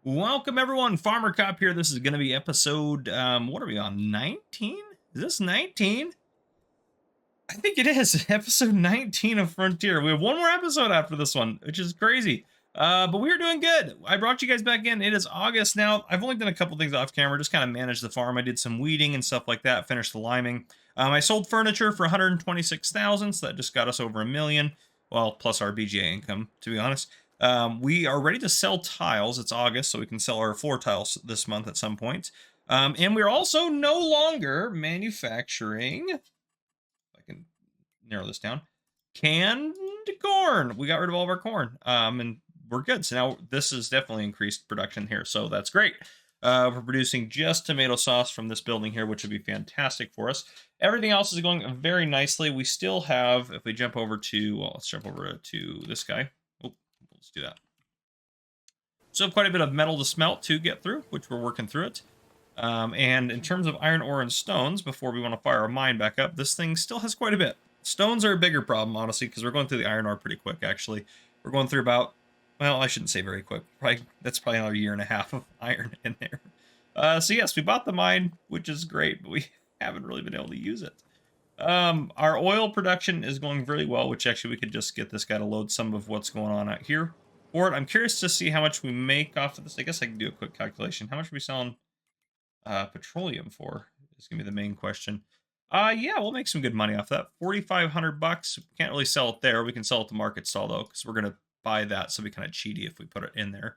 Welcome everyone, Farmer Cop here. This is going to be episode, what are we on, 19? Is this 19? I think it is, episode 19 of Frontier. We have one more episode after this one, which is crazy. But we're doing good. I brought you guys back in. It is August now. I've only done a couple things off camera, just kind of managed the farm. I did some weeding and stuff like that, finished the liming. I sold furniture for 126,000, so that just got us over $1 million. Well, plus our BGA income, to be honest. We are ready to sell tiles. It's August, so we can sell our floor tiles this month at some point. And we're also no longer manufacturing, if I can narrow this down, canned corn. We got rid of all of our corn, and we're good. So now this is definitely increased production here, so that's great. We're producing just tomato sauce from this building here, which would be fantastic for us. Everything else is going very nicely. We still have, if we jump over to, well, let's jump over to this guy. Let's do that. So quite a bit of metal to smelt to get through, which we're working through it. And in terms of iron ore and stones, before we want to fire our mine back up, this thing still has quite a bit. Stones are a bigger problem, honestly, because we're going through the iron ore pretty quick, actually. We're going through about, well, I shouldn't say very quick. That's probably another year and a half of iron in there. So yes, we bought the mine, which is great, but we haven't really been able to use it. Our oil production is going very well, which actually we could just get this guy to load some of what's going on out here for it. I'm curious to see how much we make off of this. I guess I can do a quick calculation. How much are we selling petroleum for? Is gonna be the main question. Yeah, we'll make some good money off that. 4,500 bucks. Can't really sell it there. We can sell it to market stall though, because we're gonna buy that, so we kind of cheaty if we put it in there.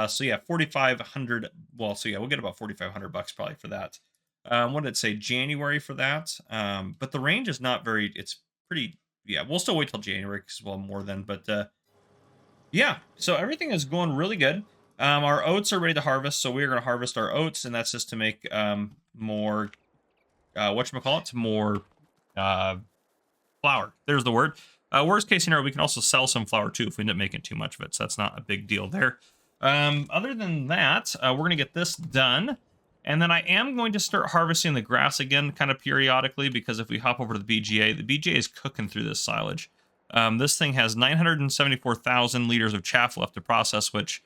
So yeah, 4,500. Well, so yeah, we'll get about 4,500 bucks probably for that. What did it say? January for that. But the range is not very, it's pretty, yeah, we'll still wait till January because we'll have more then. But yeah, so everything is going really good. Our oats are ready to harvest, so we're going to harvest our oats, and that's just to make more, whatchamacallit, more flour. There's the word. Worst case scenario, we can also sell some flour too if we end up making too much of it, so that's not a big deal there. Other than that, we're going to get this done. And then I am going to start harvesting the grass again kind of periodically, because if we hop over to the BGA is cooking through this silage. This thing has 974,000 liters of chaff left to process, which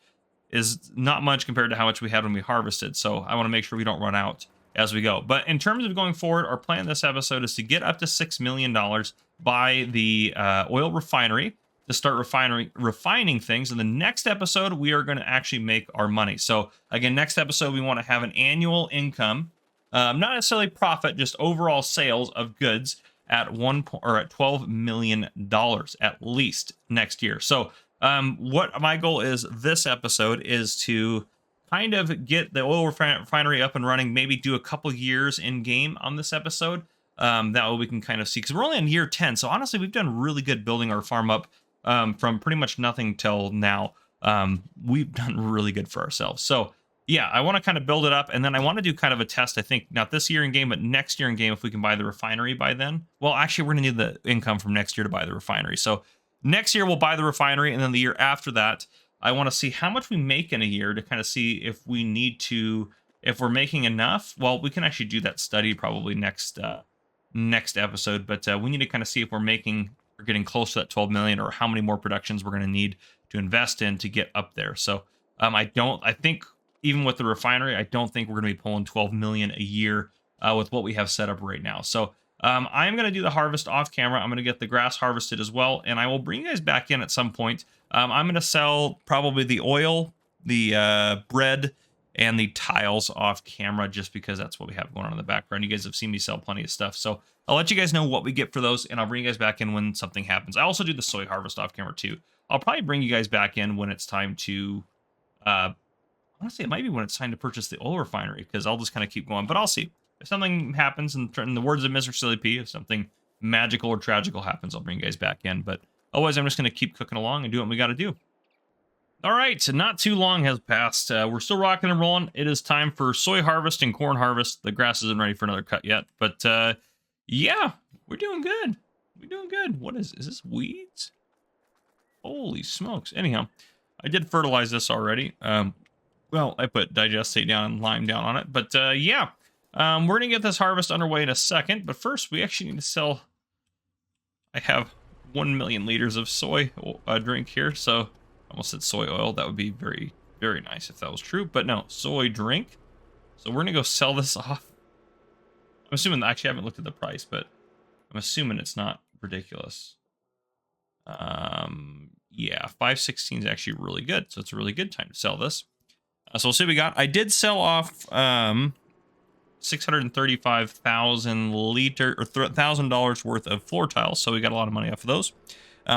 is not much compared to how much we had when we harvested. So I want to make sure we don't run out as we go. But in terms of going forward, our plan this episode is to get up to $6 million by the oil refinery, to start refining things. In the next episode, we are going to actually make our money. So again, next episode, we want to have an annual income, not necessarily profit, just overall sales of goods at $12 million at least next year. So what my goal is this episode is to kind of get the oil refinery up and running, maybe do a couple years in game on this episode. That way we can kind of see, because we're only in year 10. So honestly, we've done really good building our farm up. From pretty much nothing till now. We've done really good for ourselves. So yeah, I want to kind of build it up, and then I want to do kind of a test, I think, not this year in game, but next year in game, if we can buy the refinery by then. Well, actually, we're going to need the income from next year to buy the refinery. So next year, we'll buy the refinery, and then the year after that, I want to see how much we make in a year to kind of see if we need to, if we're making enough. Well, we can actually do that study probably next episode, but we need to kind of see if we're getting close to that 12 million, or how many more productions we're going to need to invest in to get up there. So I think even with the refinery, I don't think we're going to be pulling 12 million a year with what we have set up right now. So I'm going to do the harvest off camera. I'm going to get the grass harvested as well, and I will bring you guys back in at some point. I'm going to sell probably the oil, the bread, and the tiles off camera, just because that's what we have going on in the background. You guys have seen me sell plenty of stuff, so I'll let you guys know what we get for those, and I'll bring you guys back in when something happens. I also do the soy harvest off camera too. I'll probably bring you guys back in when it's time to, honestly, it might be when it's time to purchase the oil refinery, because I'll just kind of keep going, but I'll see. If something happens, and in the words of Mr. Silly P, if something magical or tragical happens, I'll bring you guys back in, but otherwise I'm just going to keep cooking along and do what we got to do. All right, so not too long has passed. We're still rocking and rolling. It is time for soy harvest and corn harvest. The grass isn't ready for another cut yet, but yeah, we're doing good. We're doing good. What is this, weeds? Holy smokes. Anyhow, I did fertilize this already. Well, I put digestate down and lime down on it, but yeah, we're going to get this harvest underway in a second, but first we actually need to sell. I have 1 million liters of soy drink here, so almost said soy oil. That would be very, very nice if that was true, but no, soy drink. So we're gonna go sell this off. I'm assuming, actually I haven't looked at the price, but I'm assuming it's not ridiculous. Yeah, 516 is actually really good, so it's a really good time to sell this. So we'll see what we got. I did sell off 635,000 liter or $1,000 worth of floor tiles, so we got a lot of money off of those.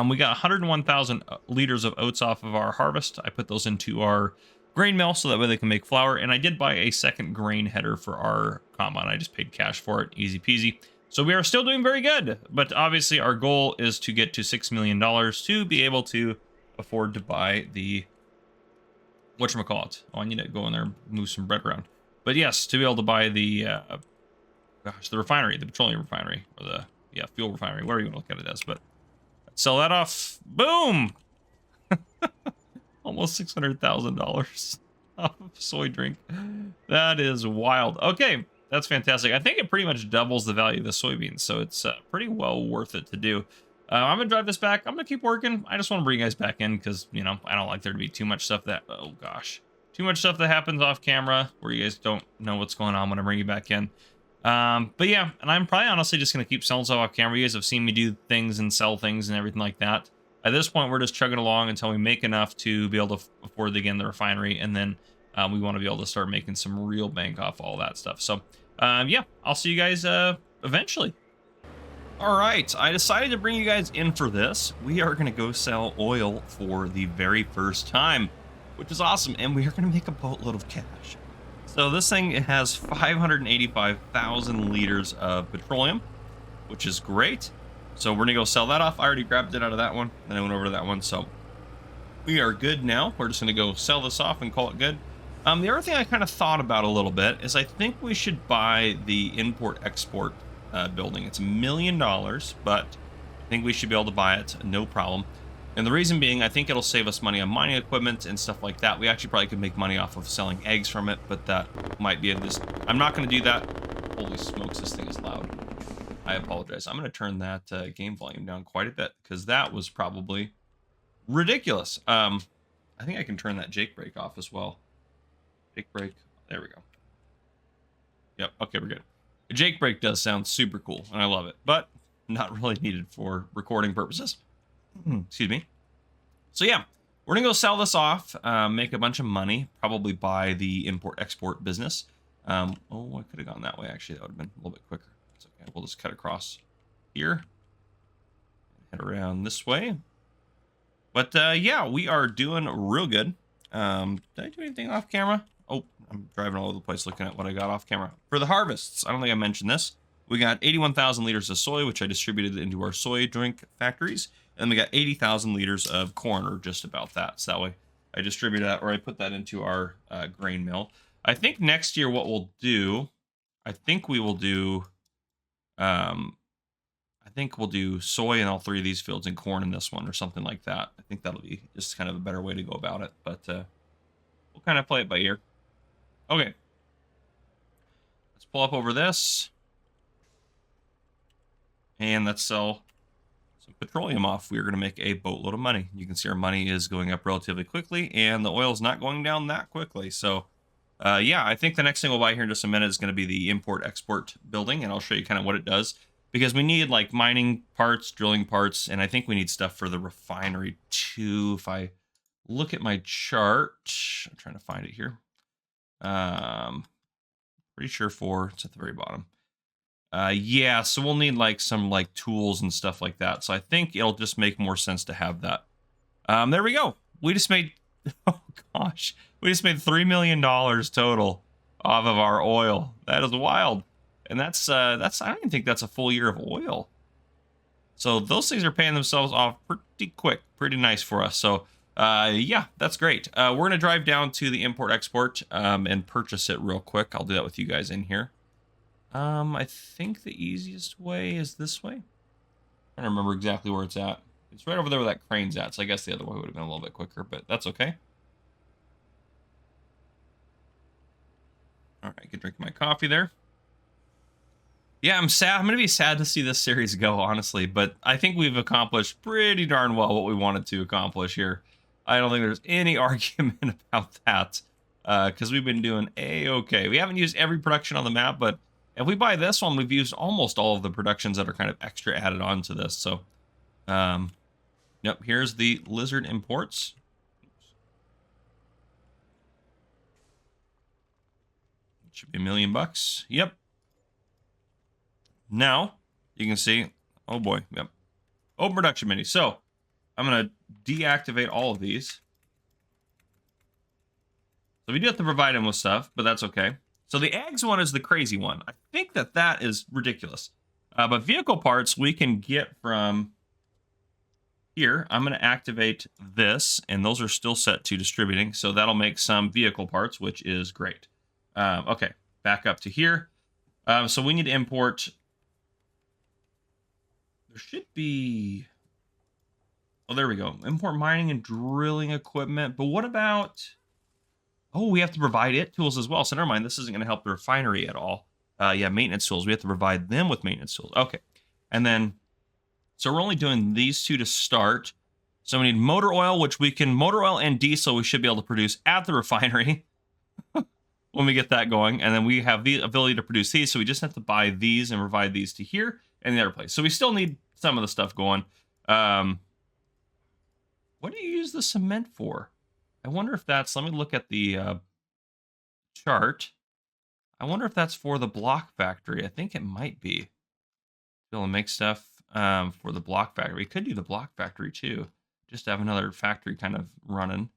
We got 101,000 liters of oats off of our harvest. I put those into our grain mill so that way they can make flour, and I did buy a second grain header for our combine. I just paid cash for it, easy peasy. So we are still doing very good, but obviously our goal is to get to $6 million to be able to afford to buy the whatchamacallit. Oh, I need to go in there and move some bread around. But yes, to be able to buy the, the refinery, the petroleum refinery, or the, fuel refinery, whatever you want to look at it as. But let's sell that off. Boom! Almost $600,000 off of soy drink. That is wild. Okay, that's fantastic. I think it pretty much doubles the value of the soybeans, so it's pretty well worth it to do. I'm gonna drive this back. I'm gonna keep working. I just want to bring you guys back in because, you know, I don't like there to be too much stuff that, oh gosh, too much stuff that happens off camera where you guys don't know what's going on when I bring you back in. But yeah, and I'm probably honestly just gonna keep selling stuff off camera. You guys have seen me do things and sell things and everything like that. At this point, we're just chugging along until we make enough to be able to afford again the refinery, and then we want to be able to start making some real bank off all that stuff. So yeah, I'll see you guys eventually. All right, I decided to bring you guys in for this. We are going to go sell oil for the very first time, which is awesome, and we are going to make a boatload of cash. So this thing has 585,000 liters of petroleum, which is great. So we're going to go sell that off. I already grabbed it out of that one, and I went over to that one, so we are good now. We're just going to go sell this off and call it good. The other thing I kind of thought about a little bit is I think we should buy the import-export building. It's $1 million, but I think we should be able to buy it, no problem. And the reason being, I think it'll save us money on mining equipment and stuff like that. We actually probably could make money off of selling eggs from it, but that might be this. I'm not going to do that. Holy smokes, this thing is loud. I apologize. I'm going to turn that game volume down quite a bit because that was probably ridiculous. I think I can turn that Jake brake off as well. Jake brake. There we go. Yep. Okay, we're good. The Jake brake does sound super cool, and I love it, but not really needed for recording purposes. Excuse me. So yeah, we're gonna go sell this off, make a bunch of money, probably buy the import-export business. Oh, I could have gone that way. Actually, that would have been a little bit quicker. It's okay. We'll just cut across here, head around this way. But yeah, we are doing real good. Did I do anything off camera? Oh, I'm driving all over the place looking at what I got off camera. For the harvests, I don't think I mentioned this. We got 81,000 liters of soy, which I distributed into our soy drink factories. And then we got 80,000 liters of corn, or just about that. So that way I distribute that, or I put that into our grain mill. I think next year what we'll do, I think we'll do soy in all three of these fields and corn in this one, or something like that. I think that'll be just kind of a better way to go about it. But we'll kind of play it by ear. Okay. Let's pull up over this. And let's sell some petroleum off. We are going to make a boatload of money. You can see our money is going up relatively quickly, and the oil is not going down that quickly. So, yeah, I think the next thing we'll buy here in just a minute is going to be the import-export building, and I'll show you kind of what it does. Because we need, like, mining parts, drilling parts, and I think we need stuff for the refinery, too. If I look at my chart, I'm trying to find it here. Pretty sure it's at the very bottom. Yeah, so we'll need like some like tools and stuff like that. So I think it'll just make more sense to have that. There we go. We just made, oh gosh, we just made $3 million total off of our oil. That is wild. And that's I don't even think that's a full year of oil. So those things are paying themselves off pretty quick, pretty nice for us. So yeah, that's great. We're going to drive down to the import-export and purchase it real quick. I'll do that with you guys in here. I think the easiest way is this way. I don't remember exactly where it's at. It's right over there where that crane's at, so I guess the other way would have been a little bit quicker, but that's okay. All right, I can drink my coffee there. Yeah, I'm sad. I'm going to be sad to see this series go, honestly, but I think we've accomplished pretty darn well what we wanted to accomplish here. I don't think there's any argument about that, because we've been doing a-okay. We haven't used every production on the map, but if we buy this one, we've used almost all of the productions that are kind of extra added on to this. So, yep, here's the lizard imports. Should be $1 million. Yep. Now, you can see, oh boy, yep. Open production menu. So, I'm going to deactivate all of these. So we do have to provide them with stuff, but that's okay. So the eggs one is the crazy one. I think that is ridiculous. But vehicle parts we can get from here. I'm going to activate this, and those are still set to distributing. So that'll make some vehicle parts, which is great. Okay, back up to here. So we need to import. There should be. Oh, there we go. Import mining and drilling equipment. But what about... Oh, we have to provide it tools as well. So never mind. This isn't going to help the refinery at all. Yeah, maintenance tools. We have to provide them with maintenance tools. Okay. And then... So we're only doing these two to start. So we need motor oil, which we can... Motor oil and diesel we should be able to produce at the refinery when we get that going. And then we have the ability to produce these. So we just have to buy these and provide these to here and the other place. So we still need some of the stuff going. What do you use the cement for? I wonder if that's... Let me look at the chart. I wonder if that's for the block factory. I think it might be. Be able to make stuff for the block factory. We could do the block factory too. Just to have another factory kind of running.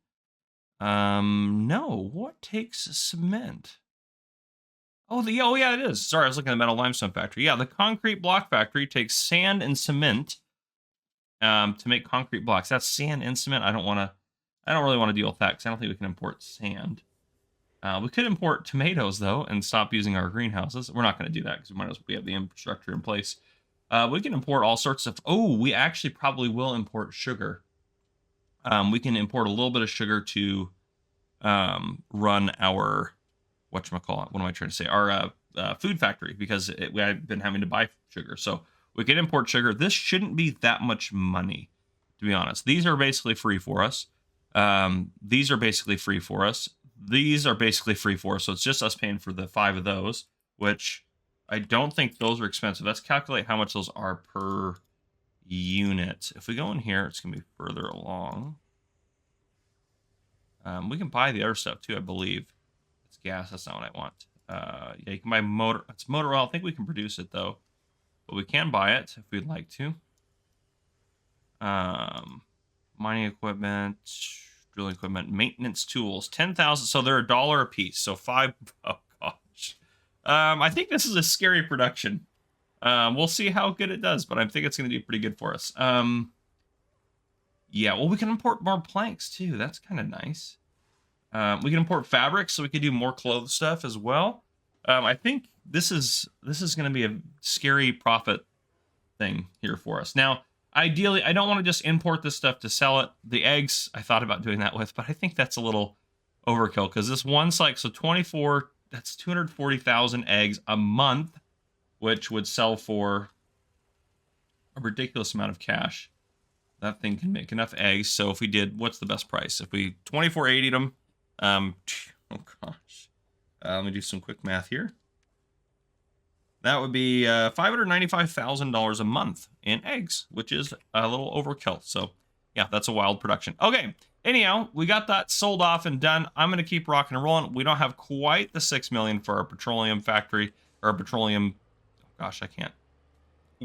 No. What takes cement? Oh, yeah, it is. Sorry, I was looking at the metal limestone factory. Yeah, the concrete block factory takes sand and cement to make concrete blocks. That's sand and cement. I don't really want to deal with that because I don't think we can import sand. We could import tomatoes though and stop using our greenhouses. We're not going to do that because we have the infrastructure in place. We can import all sorts of... Oh, we actually probably will import sugar. We can import a little bit of sugar to run our... Whatchamacallit? What am I trying to say? Our food factory, because I've been having to buy sugar. So we can import sugar. This shouldn't be that much money, to be honest. These are basically free for us. These are basically free for us. These are basically free for us. So it's just us paying for the 5 of those, which I don't think those are expensive. Let's calculate how much those are per unit. If we go in here, it's going to be further along. We can buy the other stuff too, I believe. It's gas. That's not what I want. Yeah, you can buy motor. It's motor oil. I think we can produce it though, but we can buy it if we'd like to. Mining equipment, drilling equipment, maintenance tools, 10,000. So they're $1 a piece. So 5. Oh gosh. I think this is a scary production. We'll see how good it does, but I think it's going to do pretty good for us. Yeah, well, we can import more planks too. That's kind of nice. We can import fabrics, so we could do more clothes stuff as well. I think this is going to be a scary profit thing here for us. Now, ideally, I don't want to just import this stuff to sell it. The eggs, I thought about doing that with, but I think that's a little overkill because this one cycle, so 24, that's 240,000 eggs a month, which would sell for a ridiculous amount of cash. That thing can make enough eggs. So if we did, what's the best price? If we 24.80 them, oh gosh, let me do some quick math here. That would be $595,000 a month in eggs, which is a little overkill. So yeah, that's a wild production. Okay, anyhow, we got that sold off and done. I'm going to keep rocking and rolling. We don't have quite the 6 million for our petroleum factory, or petroleum, oh gosh, I can't.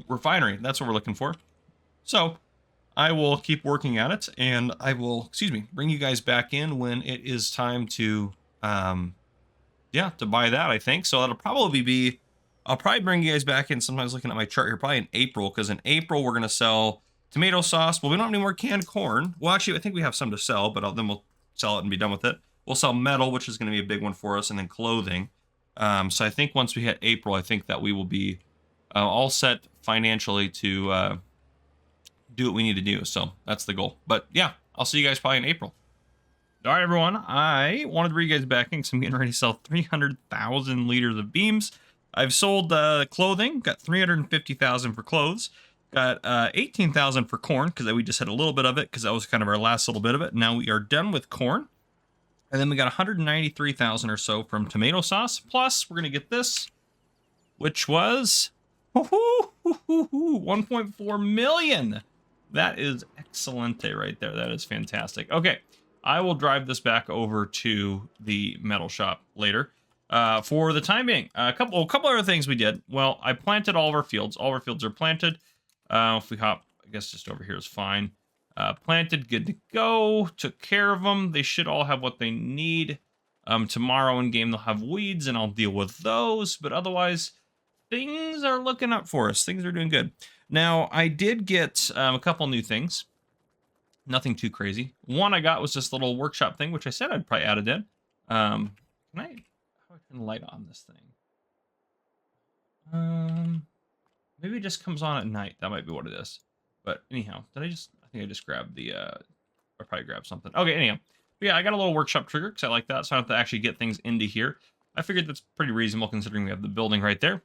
Refinery, that's what we're looking for. So I will keep working at it, and I will, bring you guys back in when it is time to, to buy that, I think. So that'll probably be, I'll probably bring you guys back in sometimes looking at my chart here, probably in April, because in April we're going to sell tomato sauce. Well, we don't have any more canned corn. Well, actually, I think we have some to sell, but then we'll sell it and be done with it. We'll sell metal, which is going to be a big one for us, and then clothing. So I think once we hit April, I think that we will be all set financially to do what we need to do. So that's the goal. But yeah, I'll see you guys probably in April. All right, everyone. I wanted to bring you guys back in because I'm getting ready to sell 300,000 liters of beams. I've sold clothing, got 350,000 for clothes, Got 18,000 for corn because we just had a little bit of it because that was kind of our last little bit of it. Now we are done with corn. And then we got 193,000 or so from tomato sauce. Plus, we're going to get this, which was 1.4 million. That is excelente right there. That is fantastic. Okay, I will drive this back over to the metal shop later. For the time being, a couple other things we did. Well, I planted all of our fields. All of our fields are planted. If we hop, I guess just over here is fine. Planted, good to go. Took care of them. They should all have what they need. Tomorrow in game they'll have weeds, and I'll deal with those. But otherwise, things are looking up for us. Things are doing good. Now, I did get a couple new things. Nothing too crazy. One I got was this little workshop thing, which I said I'd probably add it in. Can I? How do I turn the light on this thing? Maybe it just comes on at night. That might be what it is. But anyhow, I think I just grabbed the, I probably grabbed something. Okay, anyhow. But yeah, I got a little workshop trigger because I like that. So I don't have to actually get things into here. I figured that's pretty reasonable considering we have the building right there.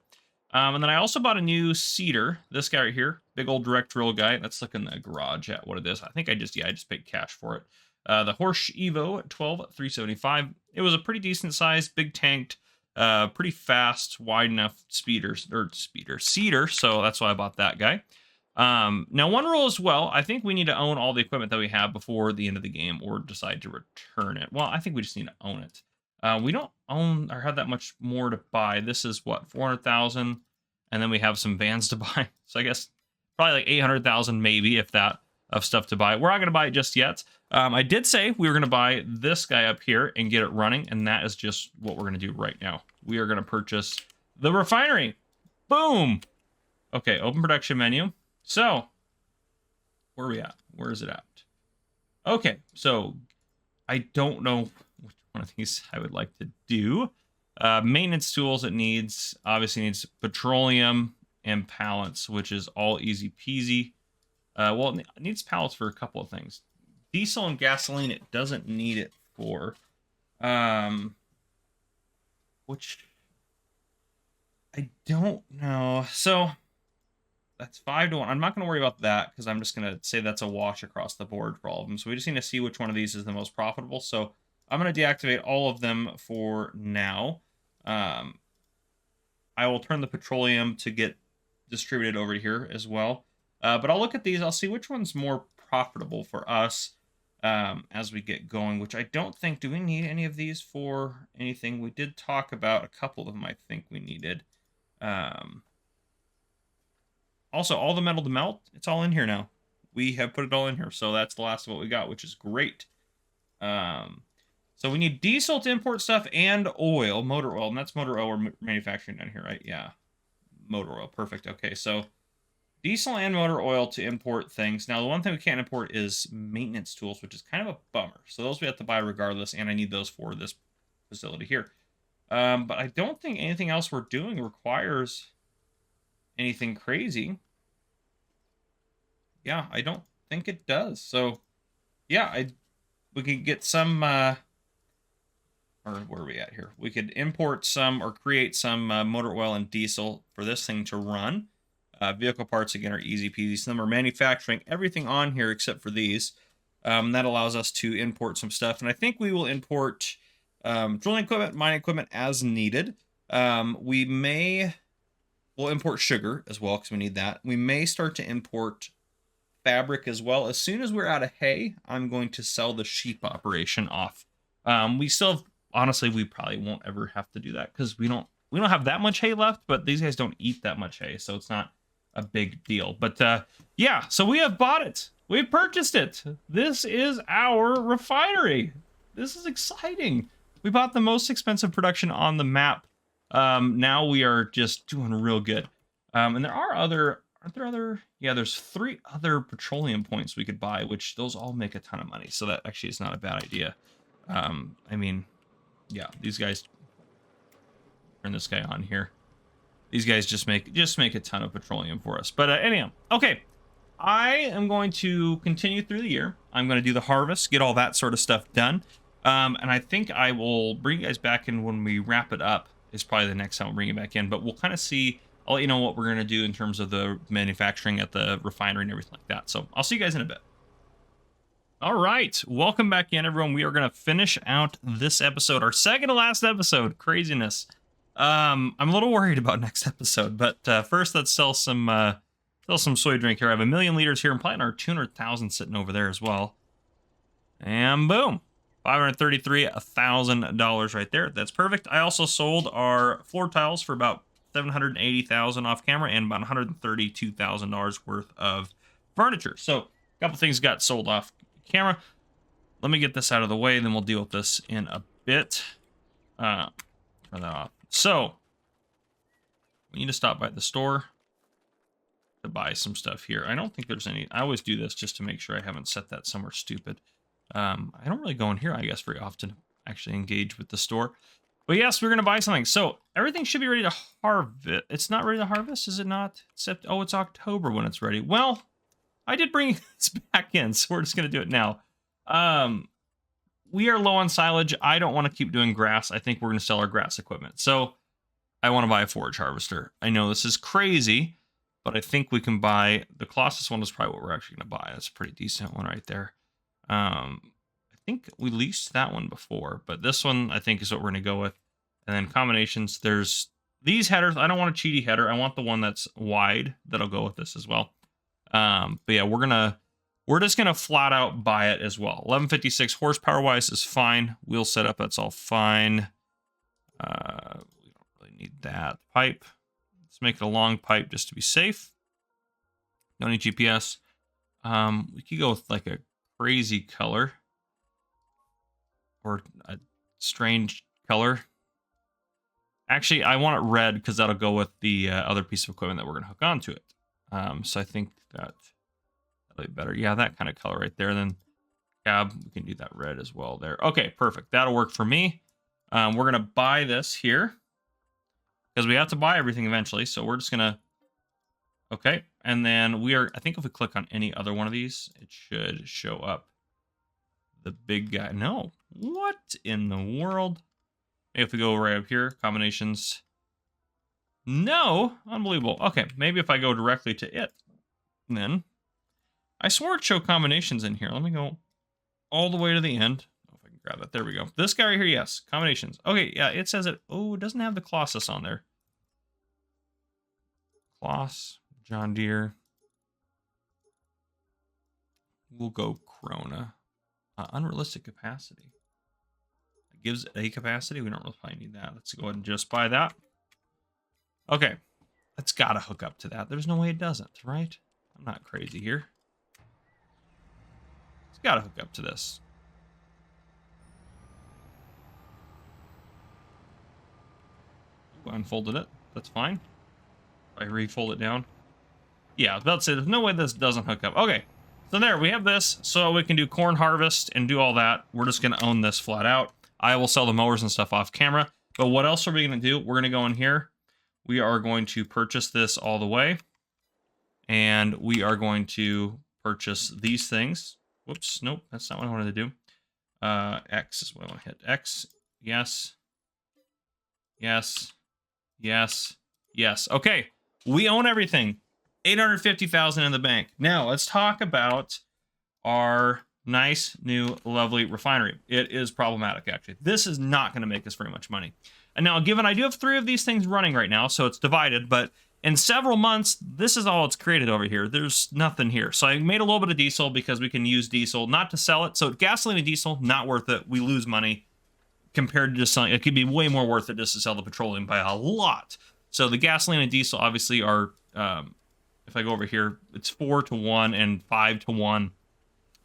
And then I also bought a new seeder. This guy right here, big old direct drill guy. Let's look in the garage at what it is. I think I just paid cash for it. The Horsch Evo 12375. It was a pretty decent size, big tanked, pretty fast, wide enough seeder. So that's why I bought that guy. Now one rule as well, I think we need to own all the equipment that we have before the end of the game or decide to return it. Well, I think we just need to own it. We don't own or have that much more to buy. This is what, 400,000, and then we have some vans to buy. So I guess probably like 800,000 maybe, if that, of stuff to buy. We're not going to buy it just yet. I did say we were going to buy this guy up here and get it running, and that is just what we're going to do right now. We are going to purchase the refinery. Boom. Okay, open production menu. So, where are we at? Where is it at? Okay, so I don't know which one of these I would like to do. Maintenance tools, it needs, obviously needs petroleum and pallets, which is all easy peasy. Well, it needs pallets for a couple of things. Diesel and gasoline, it doesn't need it for. Which I don't know. So that's 5 to 1. I'm not going to worry about that because I'm just going to say that's a wash across the board for all of them. So we just need to see which one of these is the most profitable. So I'm going to deactivate all of them for now. I will turn the petroleum to get distributed over here as well. But I'll look at these. I'll see which one's more profitable for us as we get going, which I don't think, do we need any of these for anything? We did talk about a couple of them I think we needed. Also, all the metal to melt, it's all in here now. We have put it all in here, so that's the last of what we got, which is great. So we need diesel to import stuff and oil, motor oil, and that's motor oil we're manufacturing down here, right? Yeah, motor oil, perfect. Okay, so diesel and motor oil to import things. Now, the one thing we can't import is maintenance tools, which is kind of a bummer. So those we have to buy regardless, and I need those for this facility here. But I don't think anything else we're doing requires anything crazy. Yeah, I don't think it does. So, yeah, we could get some, or where are we at here? We could import some or create some motor oil and diesel for this thing to run. Vehicle parts, again, are easy peasy. Some are manufacturing everything on here except for these. That allows us to import some stuff. And I think we will import drilling equipment, mining equipment as needed. We'll import sugar as well because we need that. We may start to import fabric as well. As soon as we're out of hay, I'm going to sell the sheep operation off. We still have, honestly, we probably won't ever have to do that because we don't have that much hay left, but these guys don't eat that much hay, so it's not a big deal. But yeah, so we have bought it. We've purchased it. This is our refinery. This is exciting. We bought the most expensive production on the map. Now we are just doing real good. And there are there's 3 other petroleum points we could buy, which those all make a ton of money. So that actually is not a bad idea. I mean, yeah, these guys, turn this guy on here. These guys just make a ton of petroleum for us. But anyhow, okay. I am going to continue through the year. I'm going to do the harvest, get all that sort of stuff done. And I think I will bring you guys back in when we wrap it up. Is probably the next time I'll bring you back in. But we'll kind of see. I'll let you know what we're going to do in terms of the manufacturing at the refinery and everything like that. So I'll see you guys in a bit. All right, welcome back in, everyone. We are going to finish out this episode, our second to last episode. Craziness. I'm a little worried about next episode, but first let's sell some soy drink here. I have 1 million liters here. I'm planting our 200,000 sitting over there as well. And boom, $533,000 right there. That's perfect. I also sold our floor tiles for about $780,000 off camera and about $132,000 worth of furniture. So a couple things got sold off camera. Let me get this out of the way, then we'll deal with this in a bit. Turn that off. So we need to stop by the store to buy some stuff here. I don't think there's any. I always do this just to make sure I haven't set that somewhere stupid. I don't really go in here, I guess, very often, actually engage with the store. But yes, we're going to buy something. So everything should be ready to harvest. It's not ready to harvest, is it not? Except, oh, it's October when it's ready. Well, I did bring this back in, so we're just going to do it now. We are low on silage. I don't want to keep doing grass. I think we're going to sell our grass equipment. So I want to buy a forage harvester. I know this is crazy, but I think we can buy the Colossus one is probably what we're actually going to buy. That's a pretty decent one right there. I think we leased that one before, but this one I think is what we're going to go with. And then combinations, there's these headers. I don't want a cheaty header. I want the one that's wide. That'll go with this as well. But yeah, we're just gonna flat out buy it as well. 1156 horsepower wise is fine. Wheel setup, that's all fine. We don't really need that. Pipe, let's make it a long pipe just to be safe. Don't need GPS. We could go with like a crazy color or a strange color. Actually, I want it red because that'll go with the other piece of equipment that we're gonna hook onto it. So I think that'll be better. Yeah, that kind of color right there. Then cab, we can do that red as well there. Okay, perfect. That'll work for me. We're going to buy this here because we have to buy everything eventually. So we're just going to, okay. And then I think if we click on any other one of these, it should show up the big guy. No, what in the world? If we go right up here, combinations. No, unbelievable. Okay, maybe if I go directly to it, then I swore it showed combinations in here. Let me go all the way to the end. Oh, if I can grab that. There we go. This guy right here, yes, combinations. Okay, yeah, it says it. Oh, it doesn't have the Colossus on there. Kloss, John Deere. We'll go Corona. Unrealistic capacity. It gives a capacity. We don't really probably need that. Let's go ahead and just buy that. Okay, that's got to hook up to that. There's no way it doesn't, right? I'm not crazy here. It's got to hook up to this. Ooh, I unfolded it. That's fine. If I refold it down. Yeah, I was about to say, there's no way this doesn't hook up. Okay, so there, we have this. So we can do corn harvest and do all that. We're just going to own this flat out. I will sell the mowers and stuff off camera. But what else are we going to do? We're going to go in here. We are going to purchase this all the way. And we are going to purchase these things. Whoops, nope, that's not what I wanted to do. X is what I want to hit. X, yes. Yes. Yes. Yes. Okay, we own everything. 850,000 in the bank. Now, let's talk about our nice, new, lovely refinery. It is problematic, actually. This is not going to make us very much money. And now, given I do have 3 of these things running right now, so it's divided, but in several months, this is all it's created over here. There's nothing here. So I made a little bit of diesel because we can use diesel, not to sell it. So gasoline and diesel, not worth it. We lose money compared to just selling. It could be way more worth it just to sell the petroleum by a lot. So the gasoline and diesel obviously are, if I go over here, it's 4-to-1 and 5-to-1.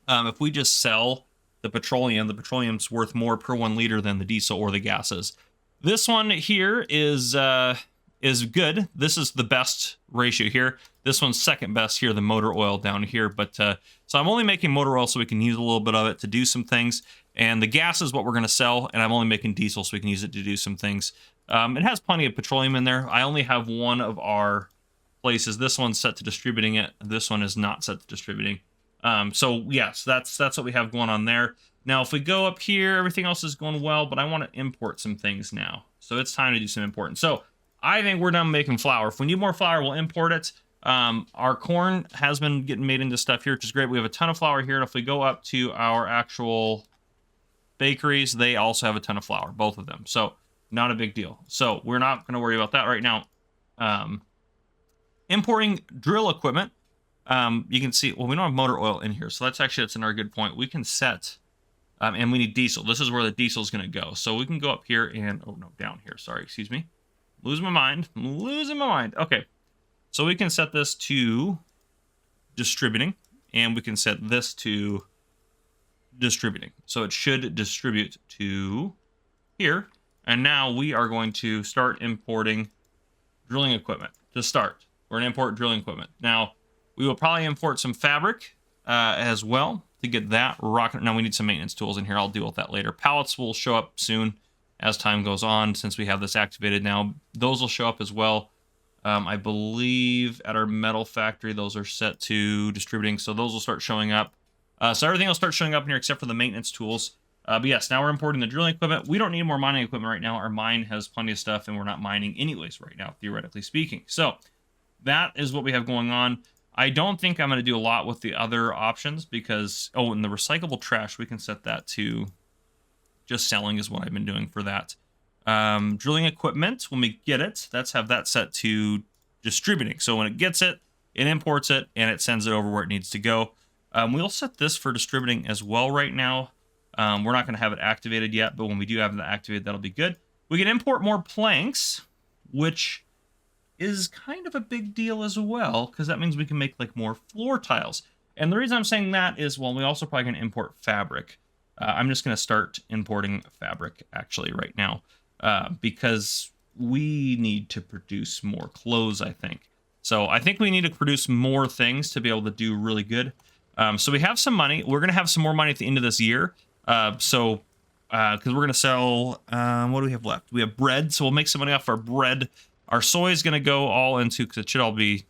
If we just sell the petroleum's worth more per 1 liter than the diesel or the gases. This one here is good. This is the best ratio here. This one's second best here, the motor oil down here. But so I'm only making motor oil so we can use a little bit of it to do some things. And the gas is what we're going to sell. And I'm only making diesel so we can use it to do some things. It has plenty of petroleum in there. I only have one of our places. This one's set to distributing it. This one is not set to distributing. So yes, that's what we have going on there. Now, if we go up here, everything else is going well, but I want to import some things now. So it's time to do some importing. So I think we're done making flour. If we need more flour, we'll import it. Our corn has been getting made into stuff here, which is great. We have a ton of flour here. And if we go up to our actual bakeries, they also have a ton of flour, both of them. So not a big deal. So we're not going to worry about that right now. Importing drill equipment. You can see, well, we don't have motor oil in here. So that's another good point. We can set, and we need diesel. This is where the diesel is going to go. So we can go up here and, oh no, down here. Sorry, excuse me. Losing my mind. Okay. So we can set this to distributing, and we can set this to distributing. So it should distribute to here. And now we are going to start importing drilling equipment to start. We're going to import drilling equipment. Now, we will probably import some fabric as well to get that rocking. Now, we need some maintenance tools in here. I'll deal with that later. Pallets will show up soon as time goes on, since we have this activated now. Those will show up as well. I believe at our metal factory, those are set to distributing, so those will start showing up. So everything will start showing up in here except for the maintenance tools. But yes, now we're importing the drilling equipment. We don't need more mining equipment right now. Our mine has plenty of stuff, and we're not mining anyways right now, theoretically speaking. So that is what we have going on. I don't think I'm going to do a lot with the other options because, oh, and the recyclable trash, we can set that to just selling is what I've been doing for that. Drilling equipment, when we get it, let's have that set to distributing. So when it gets it, it imports it, and it sends it over where it needs to go. We'll set this for distributing as well right now. We're not going to have it activated yet, but when we do have it activated, that'll be good. We can import more planks, which is kind of a big deal as well, because that means we can make like more floor tiles. And the reason I'm saying that is, well, we also probably going to import fabric. I'm just going to start importing fabric actually right now because we need to produce more clothes, I think. So I think we need to produce more things to be able to do really good. So we have some money. We're going to have some more money at the end of this year. Because we're going to sell, what do we have left? We have bread, so we'll make some money off our bread. Our soy is going to go all into, because it should all be,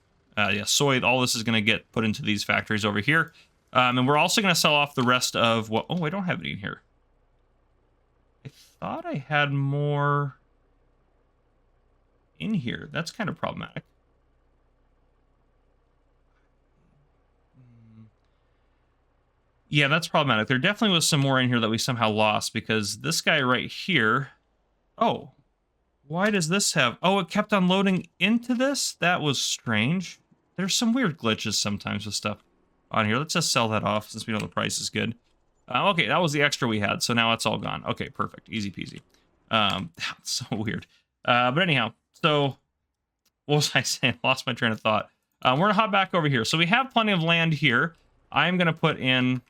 soy. All this is going to get put into these factories over here. And we're also going to sell off the rest of what, oh, I don't have any in here. I thought I had more in here. That's kind of problematic. Yeah, that's problematic. There definitely was some more in here that we somehow lost because this guy right here... Oh, why does this have... Oh, it kept on loading into this? That was strange. There's some weird glitches sometimes with stuff on here. Let's just sell that off since we know the price is good. Okay, that was the extra we had, so now it's all gone. Okay, perfect. Easy peasy. That's so weird. But anyhow, so... What was I saying? Lost my train of thought. We're going to hop back over here. So we have plenty of land here. I'm going to put in...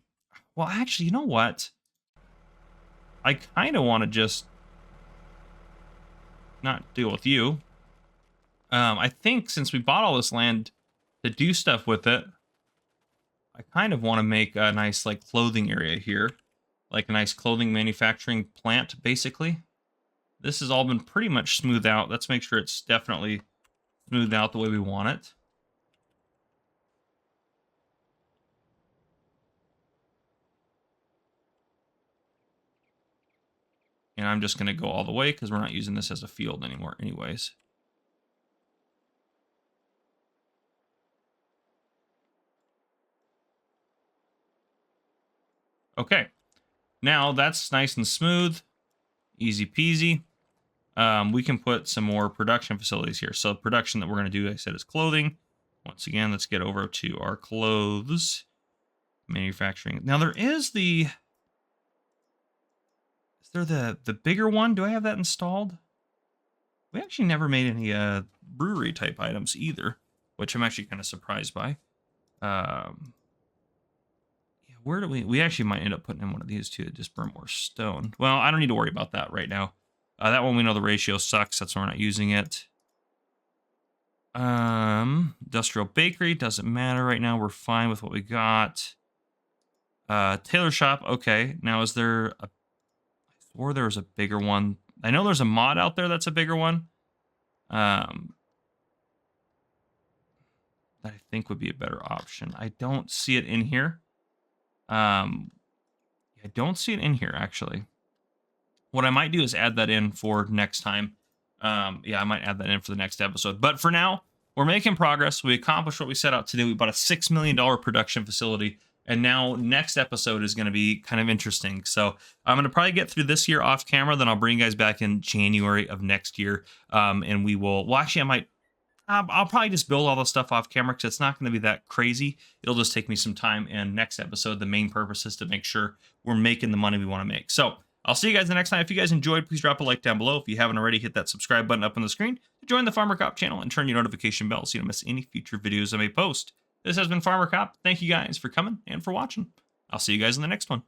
Well, actually, you know what? I kind of want to just not deal with you. I think since we bought all this land to do stuff with it, I kind of want to make a nice like clothing area here. Like a nice clothing manufacturing plant, basically. This has all been pretty much smoothed out. Let's make sure it's definitely smoothed out the way we want it. And I'm just going to go all the way because we're not using this as a field anymore anyways. Okay. Now that's nice and smooth. Easy peasy. We can put some more production facilities here. So production that we're going to do, like I said, is clothing. Once again, let's get over to our clothes. Manufacturing. Now there is the... Is there the bigger one? Do I have that installed? We actually never made any brewery type items either, which I'm actually kind of surprised by. Yeah, where do we actually might end up putting in one of these too to just burn more stone. Well, I don't need to worry about that right now. That one we know the ratio sucks. That's why we're not using it. Industrial bakery doesn't matter right now. We're fine with what we got. Tailor shop. Okay. Now is there a... Or there's a bigger one. I know there's a mod out there that's a bigger one. That I think would be a better option. I don't see it in here. I don't see it in here, actually. What I might do is add that in for next time. Yeah, I might add that in for the next episode. But for now, we're making progress. We accomplished what we set out to do. We bought a $6 million production facility. And now next episode is going to be kind of interesting. So I'm going to probably get through this year off camera. Then I'll bring you guys back in January of next year. And we will, well, actually, I'll probably just build all the stuff off camera because it's not going to be that crazy. It'll just take me some time. And next episode, the main purpose is to make sure we're making the money we want to make. So I'll see you guys the next time. If you guys enjoyed, please drop a like down below. If you haven't already, hit that subscribe button up on the screen to join the Farmer Cop channel and turn your notification bell so you don't miss any future videos I may post. This has been Farmer Cop. Thank you guys for coming and for watching. I'll see you guys in the next one.